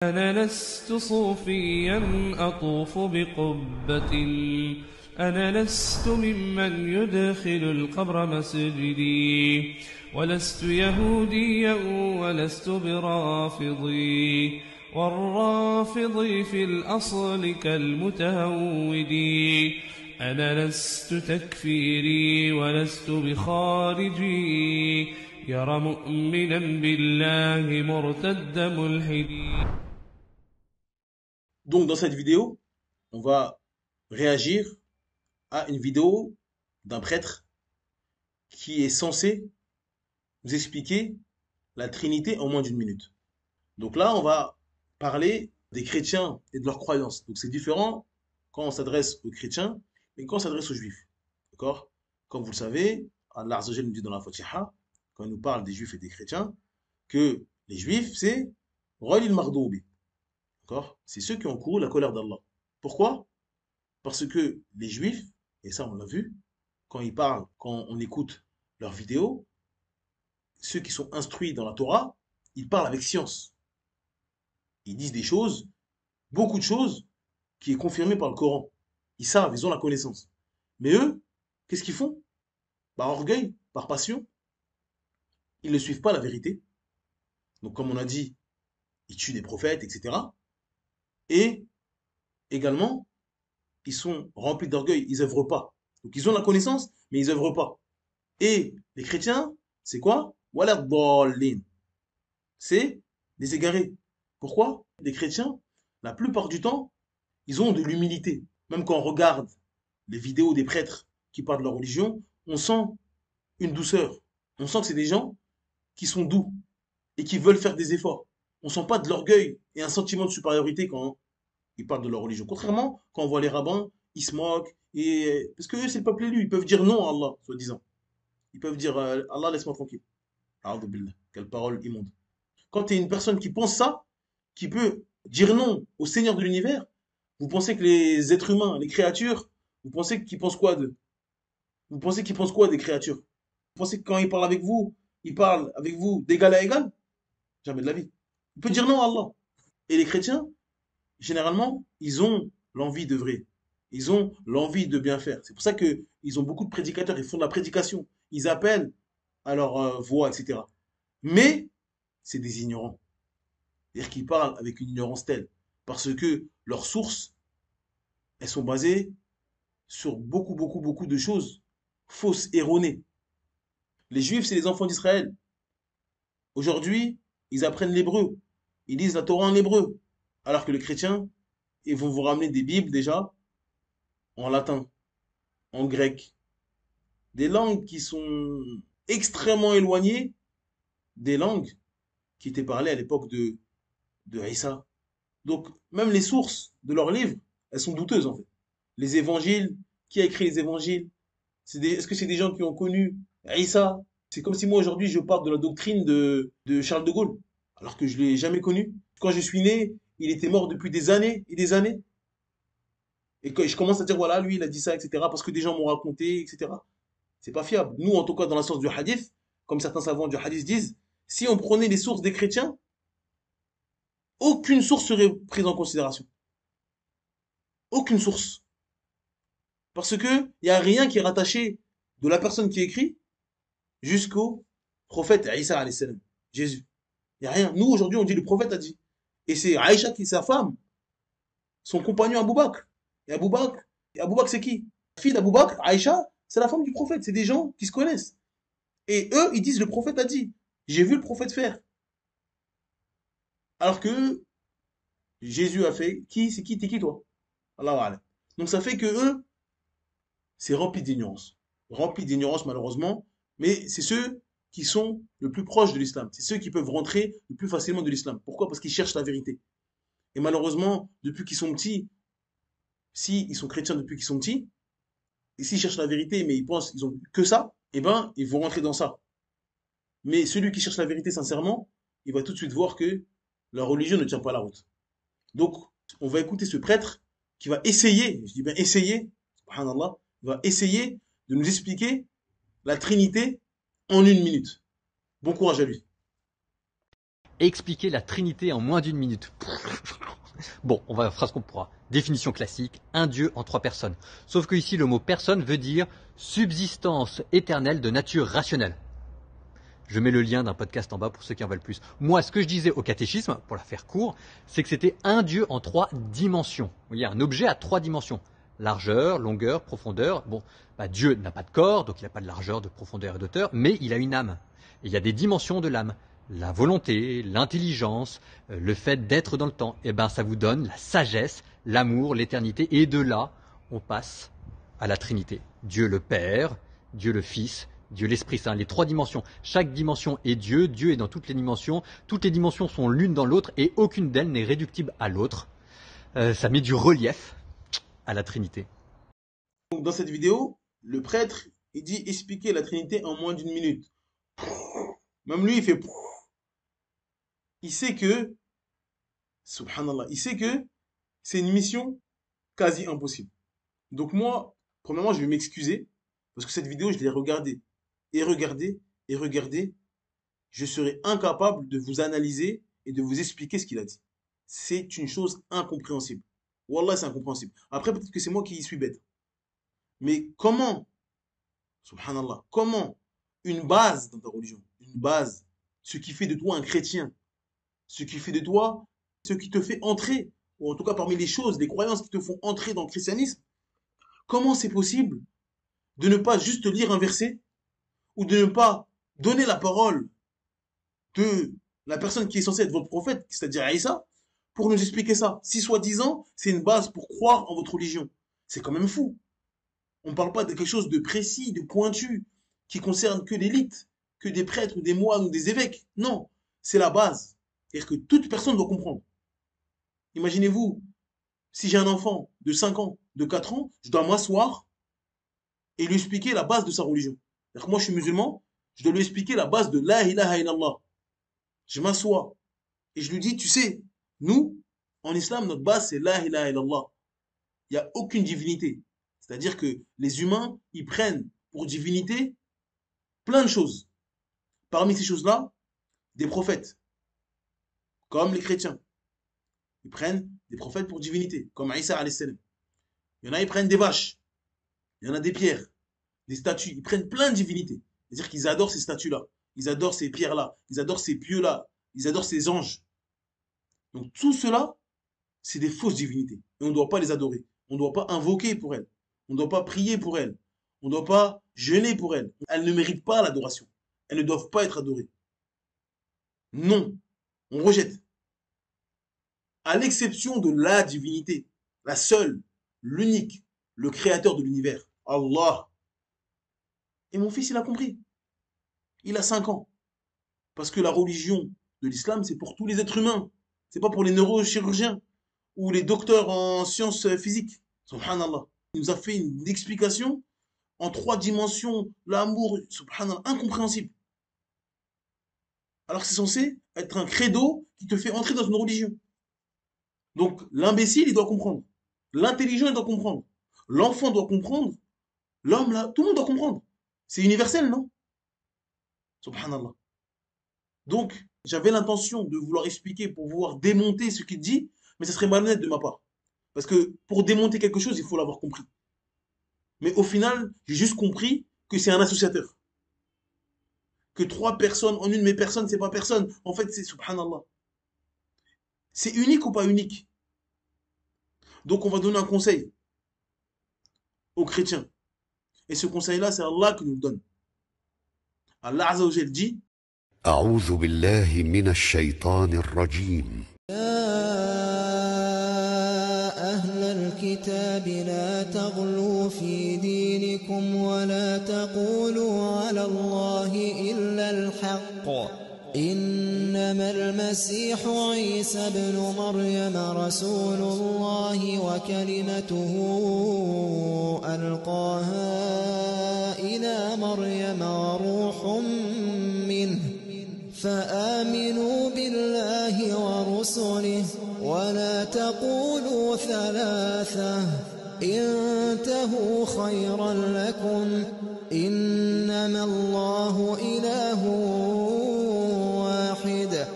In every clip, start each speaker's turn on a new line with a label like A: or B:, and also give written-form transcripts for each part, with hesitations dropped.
A: أنا لست صوفيا أطوف بقبة، أنا لست ممن يدخل القبر مسجدي، ولست يهوديا ولست برافضي، والرافضي في الأصل كالمتهودي. أنا لست تكفيري ولست بخارجي، يرى مؤمنا بالله مرتد ملحدي.
B: Donc dans cette vidéo, on va réagir à une vidéo d'un prêtre qui est censé nous expliquer la Trinité en moins d'une minute. Donc là, on va parler des chrétiens et de leurs croyances. Donc c'est différent quand on s'adresse aux chrétiens et quand on s'adresse aux juifs. D'accord? Comme vous le savez, Allah Azza wa Jalla nous dit dans la Fatiha, quand il nous parle des juifs et des chrétiens, que les juifs, c'est Ghalil Mardoubi. D'accord? C'est ceux qui ont couru la colère d'Allah. Pourquoi? Parce que les juifs, et ça on l'a vu, quand ils parlent, quand on écoute leurs vidéos, ceux qui sont instruits dans la Torah, ils parlent avec science. Ils disent des choses, beaucoup de choses, qui est confirmée par le Coran. Ils savent, ils ont la connaissance. Mais eux, qu'est-ce qu'ils font? Par orgueil, par passion, ils ne suivent pas la vérité. Donc comme on a dit, ils tuent des prophètes, etc. Et également, ils sont remplis d'orgueil, ils œuvrent pas. Donc ils ont la connaissance, mais ils œuvrent pas. Et les chrétiens, c'est quoi? Wala dallin. C'est des égarés. Pourquoi? Les chrétiens, la plupart du temps, ils ont de l'humilité. Même quand on regarde les vidéos des prêtres qui parlent de leur religion, on sent une douceur. On sent que c'est des gens qui sont doux et qui veulent faire des efforts. On sent pas de l'orgueil et un sentiment de supériorité quand ils parlent de leur religion. Contrairement, quand on voit les rabbins, ils se moquent. Parce que eux, c'est le peuple élu. Ils peuvent dire non à Allah, soi-disant. Ils peuvent dire Allah, laisse-moi tranquille. A'udhu billah. Quelle parole immonde. Quand tu es une personne qui pense ça, qui peut dire non au Seigneur de l'univers, vous pensez que les êtres humains, les créatures, vous pensez qu'ils pensent quoi d'eux? Vous pensez qu'ils pensent quoi des créatures? Vous pensez que quand ils parlent avec vous d'égal à égal? Jamais de la vie. Il peut dire non à Allah. Et les chrétiens, généralement, ils ont l'envie de vrai. Ils ont l'envie de bien faire. C'est pour ça qu'ils ont beaucoup de prédicateurs, ils font de la prédication. Ils appellent à leur voix, etc. Mais c'est des ignorants. C'est-à-dire qu'ils parlent avec une ignorance telle. Parce que leurs sources, elles sont basées sur beaucoup de choses fausses, erronées. Les juifs, c'est les enfants d'Israël. Aujourd'hui, ils apprennent l'hébreu. Ils lisent la Torah en hébreu. Alors que les chrétiens, ils vont vous ramener des Bibles déjà en latin, en grec. Des langues qui sont extrêmement éloignées des langues qui étaient parlées à l'époque de Isa. Donc, même les sources de leurs livres, elles sont douteuses en fait. Les évangiles, qui a écrit les évangiles? Est-ce que c'est des gens qui ont connu Isa? C'est comme si moi aujourd'hui je parle de la doctrine de Charles de Gaulle, alors que je ne l'ai jamais connu. Quand je suis né, il était mort depuis des années et des années. Et quand je commence à dire, voilà, lui, il a dit ça, etc., parce que des gens m'ont raconté, etc. C'est pas fiable. Nous, en tout cas, dans la source du hadith, comme certains savants du hadith disent, si on prenait les sources des chrétiens, aucune source serait prise en considération. Aucune source. Parce que il n'y a rien qui est rattaché de la personne qui écrit jusqu'au prophète Isa alayhi salam, Jésus. Il n'y a rien. Nous, aujourd'hui, on dit le prophète a dit. Et c'est Aïcha qui est sa femme, son compagnon Abou Bakr. Et Abou Bakr, c'est qui? La fille d'Abou Bakr, Aïcha, c'est la femme du prophète. C'est des gens qui se connaissent. Et eux, ils disent le prophète a dit. J'ai vu le prophète faire. Alors que Jésus a fait. Qui, c'est qui, t'es qui toi? Allah Alam. Donc ça fait que eux, c'est rempli d'ignorance. Rempli d'ignorance malheureusement. Mais c'est ceux qui sont le plus proches de l'islam. C'est ceux qui peuvent rentrer le plus facilement de l'islam. Pourquoi? Parce qu'ils cherchent la vérité. Et malheureusement, depuis qu'ils sont petits, si ils sont chrétiens depuis qu'ils sont petits, et s'ils cherchent la vérité, mais ils pensent qu'ils ont que ça, eh ben, ils vont rentrer dans ça. Mais celui qui cherche la vérité sincèrement, il va tout de suite voir que la religion ne tient pas la route. Donc, on va écouter ce prêtre qui va essayer, je dis bien essayer, subhanallah, il va essayer de nous expliquer la Trinité en une minute. Bon courage à lui.
C: Expliquer la Trinité en moins d'une minute. Bon, on va faire ce qu'on pourra. Définition classique, un Dieu en 3 personnes. Sauf que ici, le mot personne veut dire subsistance éternelle de nature rationnelle. Je mets le lien d'un podcast en bas pour ceux qui en veulent plus. Moi, ce que je disais au catéchisme, pour la faire court, c'est que c'était un Dieu en 3 dimensions. Vous voyez, un objet à 3 dimensions. Largeur, longueur, profondeur. Bon, Dieu n'a pas de corps, donc il n'a pas de largeur, de profondeur et d'auteur, mais il a une âme. Et il y a des dimensions de l'âme. La volonté, l'intelligence, le fait d'être dans le temps. Et ça vous donne la sagesse, l'amour, l'éternité. Et de là, on passe à la Trinité. Dieu le Père, Dieu le Fils, Dieu l'Esprit Saint, les 3 dimensions. Chaque dimension est Dieu, Dieu est dans toutes les dimensions. Toutes les dimensions sont l'une dans l'autre et aucune d'elles n'est réductible à l'autre. Ça met du relief à la Trinité.
B: Donc dans cette vidéo, le prêtre, il dit expliquer la Trinité en moins d'une minute. Même lui, il fait... Il sait que, subhanallah, il sait que c'est une mission quasi impossible. Donc moi, premièrement, je vais m'excuser parce que cette vidéo, je l'ai regardée et regardée et regardée. Je serai incapable de vous analyser et de vous expliquer ce qu'il a dit. C'est une chose incompréhensible. Wallah, c'est incompréhensible. Après, peut-être que c'est moi qui suis bête. Mais comment, subhanallah, comment une base dans ta religion, une base, ce qui fait de toi un chrétien, ce qui fait de toi, ce qui te fait entrer, ou en tout cas parmi les choses, les croyances qui te font entrer dans le christianisme, comment c'est possible de ne pas juste lire un verset ou de ne pas donner la parole de la personne qui est censée être votre prophète, c'est-à-dire Aïssa, pour nous expliquer ça. Si soi-disant, c'est une base pour croire en votre religion. C'est quand même fou. On ne parle pas de quelque chose de précis, de pointu, qui concerne que l'élite, que des prêtres ou des moines ou des évêques. Non, c'est la base. C'est-à-dire que toute personne doit comprendre. Imaginez-vous, si j'ai un enfant de 5 ans, de 4 ans, je dois m'asseoir et lui expliquer la base de sa religion. C'est-à-dire que moi, je suis musulman, je dois lui expliquer la base de la ilaha illallah. Je m'assois et je lui dis, tu sais, nous, en islam, notre base, c'est la ilaha illallah. Il n'y a aucune divinité. C'est-à-dire que les humains, ils prennent pour divinité plein de choses. Parmi ces choses-là, des prophètes, comme les chrétiens. Ils prennent des prophètes pour divinité, comme Isa alayhi salam. Il y en a, ils prennent des vaches. Il y en a des pierres, des statues. Ils prennent plein de divinités. C'est-à-dire qu'ils adorent ces statues-là. Ils adorent ces pierres-là. Ils adorent ces pieux-là. Ils adorent ces anges. Donc tout cela, c'est des fausses divinités. Et on ne doit pas les adorer. On ne doit pas invoquer pour elles. On ne doit pas prier pour elles. On ne doit pas jeûner pour elles. Elles ne méritent pas l'adoration. Elles ne doivent pas être adorées. Non, on rejette. À l'exception de la divinité, la seule, l'unique, le créateur de l'univers, Allah. Et mon fils, il a compris. Il a 5 ans. Parce que la religion de l'islam, c'est pour tous les êtres humains. C'est pas pour les neurochirurgiens ou les docteurs en sciences physiques. Subhanallah. Il nous a fait une explication en 3 dimensions, l'amour, subhanallah, incompréhensible. Alors que c'est censé être un credo qui te fait entrer dans une religion. Donc l'imbécile, il doit comprendre. L'intelligent, il doit comprendre. L'enfant doit comprendre. L'homme, là, tout le monde doit comprendre. C'est universel, non? Subhanallah. Donc, j'avais l'intention de vouloir expliquer pour vouloir démonter ce qu'il dit, mais ça serait malhonnête de ma part. Parce que pour démonter quelque chose, il faut l'avoir compris. Mais au final, j'ai juste compris que c'est un associateur. Que 3 personnes en une, mais personne, c'est pas personne. En fait, c'est subhanallah. C'est unique ou pas unique? Donc, on va donner un conseil aux chrétiens. Et ce conseil-là, c'est Allah qui nous le donne. Allah Azza wa Jal dit
D: أعوذ بالله من الشيطان الرجيم
E: أهل الكتاب لا تغلوا في دينكم ولا تقولوا على الله إلا الحق إنما المسيح عيسى ابن مريم رسول الله وكلمته ألقاها إلى مريم وروح منه فآمنوا بالله ورسله ولا تقولوا 3 انتهوا خيرا لكم إنما الله إله واحد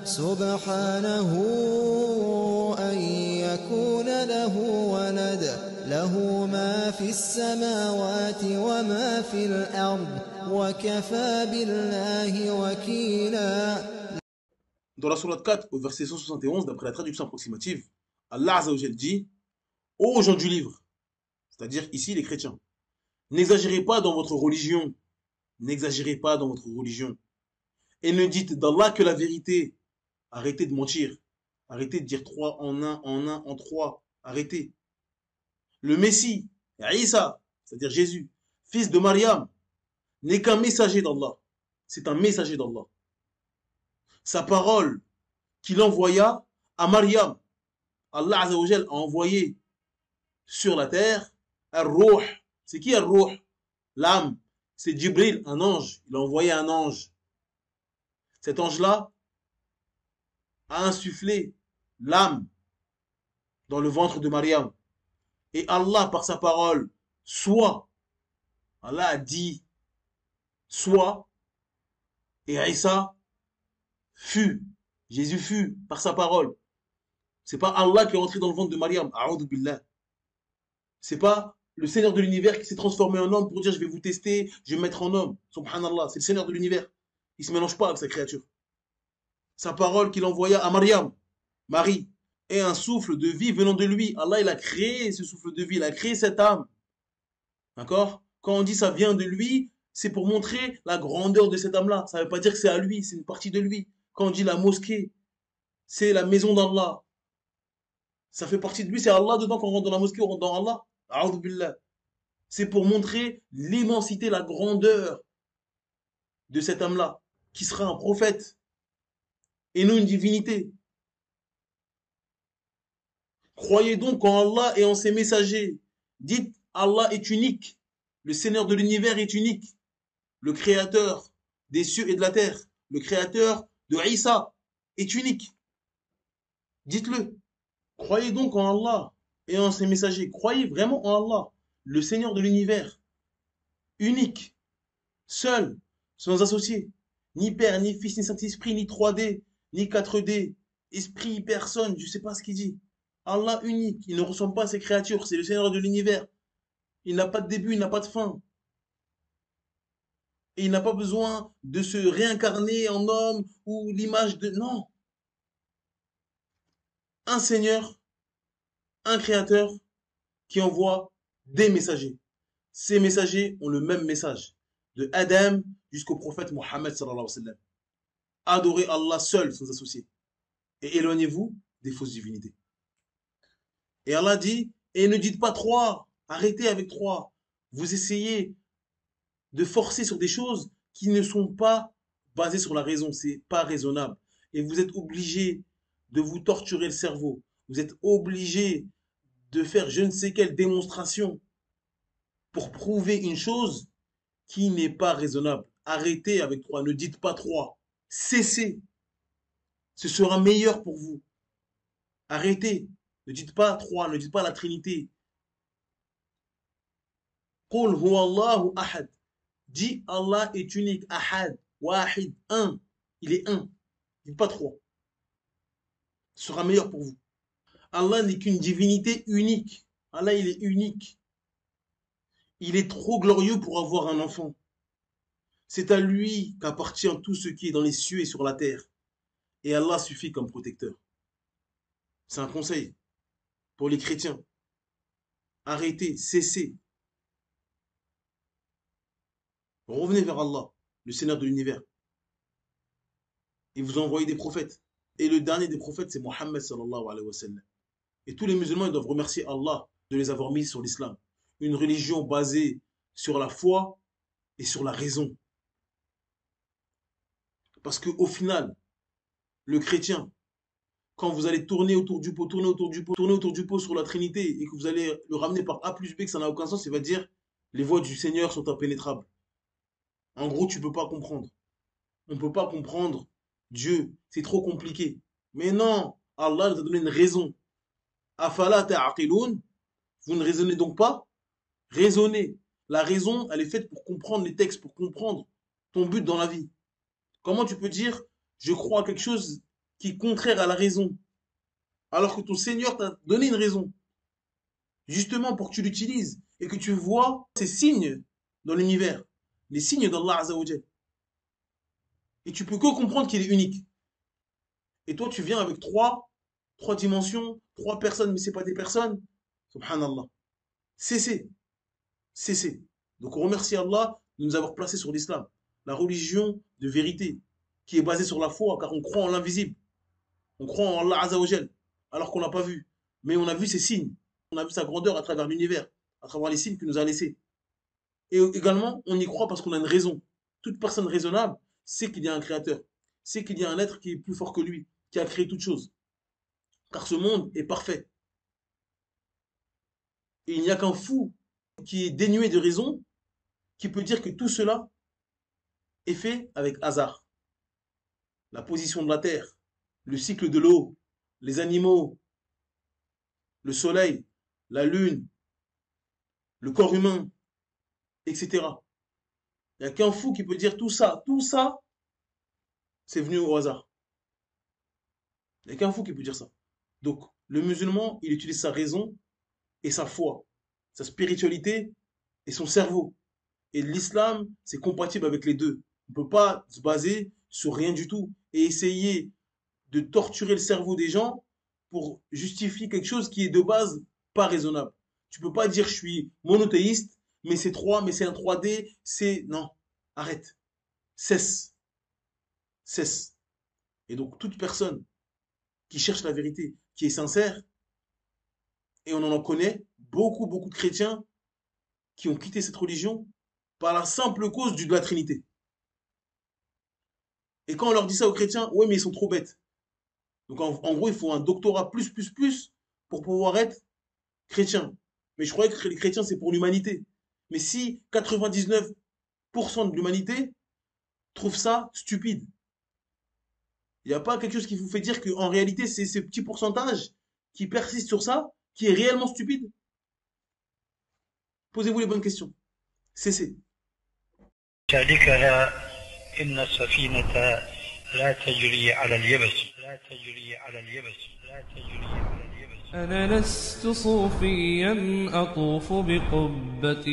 E: سبحانه أن يكون له ولد له ما في السماوات وما في الأرض وكفى بالله وكيلا.
B: Dans la sourate 4, au verset 171, d'après la traduction approximative, Allah Azza wa Jal dit: Ô gens du livre, c'est-à-dire ici les chrétiens, n'exagérez pas dans votre religion, n'exagérez pas dans votre religion, et ne dites d'Allah que la vérité. Arrêtez de mentir, arrêtez de dire trois en un, en trois, arrêtez. Le Messie, Isa, c'est-à-dire Jésus, fils de Mariam, n'est qu'un messager d'Allah. C'est un messager d'Allah. Sa parole qu'il envoya à Mariam, Allah Azza wa Jal a envoyé sur la terre Ar-Ruh. C'est qui Ar-Ruh? L'âme. C'est Jibril, un ange. Il a envoyé un ange. Cet ange-là a insufflé l'âme dans le ventre de Mariam. Et Allah, par sa parole, soit, Allah a dit, soit, et Isa fut, Jésus fut, par sa parole. C'est pas Allah qui est entré dans le ventre de Mariam, a'udhu billah. C'est pas le Seigneur de l'univers qui s'est transformé en homme pour dire je vais vous tester, je vais me mettre en homme. Subhanallah, c'est le Seigneur de l'univers. Il se mélange pas avec sa créature. Sa parole qu'il envoya à Mariam, Marie, est un souffle de vie venant de lui. Allah, il a créé ce souffle de vie, il a créé cette âme. D'accord? Quand on dit ça vient de lui, c'est pour montrer la grandeur de cette âme-là. Ça ne veut pas dire que c'est à lui, c'est une partie de lui. Quand on dit la mosquée, c'est la maison d'Allah. Ça fait partie de lui, c'est Allah dedans. Quand on rentre dans la mosquée, on rentre dans Allah. A'udhu billah. C'est pour montrer l'immensité, la grandeur de cette âme-là, qui sera un prophète et non une divinité. Croyez donc en Allah et en ses messagers. Dites, Allah est unique. Le Seigneur de l'univers est unique. Le Créateur des cieux et de la terre, le Créateur de Isa est unique. Dites-le. Croyez donc en Allah et en ses messagers. Croyez vraiment en Allah, le Seigneur de l'univers, unique, seul, sans associé, ni Père, ni Fils, ni Saint-Esprit, ni 3D, ni 4D, esprit, personne, je ne sais pas ce qu'il dit. Allah unique, il ne ressemble pas à ses créatures, c'est le Seigneur de l'univers. Il n'a pas de début, il n'a pas de fin. Et il n'a pas besoin de se réincarner en homme ou l'image de... Non. Un Seigneur, un Créateur qui envoie des messagers. Ces messagers ont le même message, de Adam jusqu'au prophète Mohammed sallallahu alayhi wa sallam. Adorez Allah seul, sans associé. Et éloignez-vous des fausses divinités. Et Allah dit, et ne dites pas trois, arrêtez avec trois. Vous essayez de forcer sur des choses qui ne sont pas basées sur la raison, c'est pas raisonnable. Et vous êtes obligé de vous torturer le cerveau. Vous êtes obligé de faire je ne sais quelle démonstration pour prouver une chose qui n'est pas raisonnable. Arrêtez avec trois, ne dites pas trois. Cessez. Ce sera meilleur pour vous. Arrêtez. Ne dites pas trois, ne dites pas la Trinité. Qul huwa Allahu ahad. Dis Allah est unique. Ahad. Wahid. Un. Il est un. Dites pas trois. Ce sera meilleur pour vous. Allah n'est qu'une divinité unique. Allah, il est unique. Il est trop glorieux pour avoir un enfant. C'est à lui qu'appartient tout ce qui est dans les cieux et sur la terre. Et Allah suffit comme protecteur. C'est un conseil pour les chrétiens. Arrêtez, cessez. Revenez vers Allah, le Seigneur de l'univers. Il vous a envoyé des prophètes. Et le dernier des prophètes, c'est Mohammed sallallahu alayhi wa sallam. Et tous les musulmans, ils doivent remercier Allah de les avoir mis sur l'islam. Une religion basée sur la foi et sur la raison. Parce qu'au final, le chrétien, quand vous allez tourner autour du pot, tourner autour du pot sur la Trinité et que vous allez le ramener par A plus B, que ça n'a aucun sens, il va dire les voies du Seigneur sont impénétrables. En gros, tu ne peux pas comprendre. On ne peut pas comprendre Dieu. C'est trop compliqué. Mais non, Allah nous a donné une raison. Afala ta'aqiloun. Vous ne raisonnez donc pas? Raisonnez. La raison, elle est faite pour comprendre les textes, pour comprendre ton but dans la vie. Comment tu peux dire je crois à quelque chose qui est contraire à la raison, alors que ton Seigneur t'a donné une raison, justement pour que tu l'utilises et que tu vois ces signes dans l'univers, les signes d'Allah Azzawajal. Et tu peux que comprendre qu'il est unique. Et toi, tu viens avec trois dimensions, trois personnes, mais c'est pas des personnes. Subhanallah. Cessez. Cessez. Donc on remercie Allah de nous avoir placés sur l'islam, la religion de vérité, qui est basée sur la foi, car on croit en l'invisible. On croit en Allah Azzawajal, alors qu'on l'a pas vu. Mais on a vu ses signes. On a vu sa grandeur à travers l'univers, à travers les signes qu'il nous a laissés. Et également, on y croit parce qu'on a une raison. Toute personne raisonnable sait qu'il y a un créateur, sait qu'il y a un être qui est plus fort que lui, qui a créé toutes choses. Car ce monde est parfait. Et il n'y a qu'un fou qui est dénué de raison qui peut dire que tout cela est fait avec hasard. La position de la terre, le cycle de l'eau, les animaux, le soleil, la lune, le corps humain, etc. Il n'y a qu'un fou qui peut dire tout ça, c'est venu au hasard. Il n'y a qu'un fou qui peut dire ça. Donc, le musulman, il utilise sa raison et sa foi, sa spiritualité et son cerveau. Et l'islam, c'est compatible avec les deux. On ne peut pas se baser sur rien du tout et essayer de torturer le cerveau des gens pour justifier quelque chose qui est de base pas raisonnable. Tu peux pas dire je suis monothéiste, mais c'est 3, mais c'est un 3D, c'est... Non, arrête. Cesse. Cesse. Et donc toute personne qui cherche la vérité, qui est sincère, et on en connaît beaucoup de chrétiens qui ont quitté cette religion par la simple cause de la Trinité. Et quand on leur dit ça aux chrétiens, ouais mais ils sont trop bêtes. Donc en gros, il faut un doctorat plus pour pouvoir être chrétien. Mais je croyais que les chrétiens, c'est pour l'humanité. Mais si 99% de l'humanité trouve ça stupide, il n'y a pas quelque chose qui vous fait dire qu'en réalité, c'est ce petit pourcentage qui persiste sur ça, qui est réellement stupide? Posez-vous les bonnes questions. Cessez.
F: إن السفينة لا تجري على اليبس لا تجري على اليبس لا تجري على اليبس
A: أنا لست صوفيا أطوف بقبة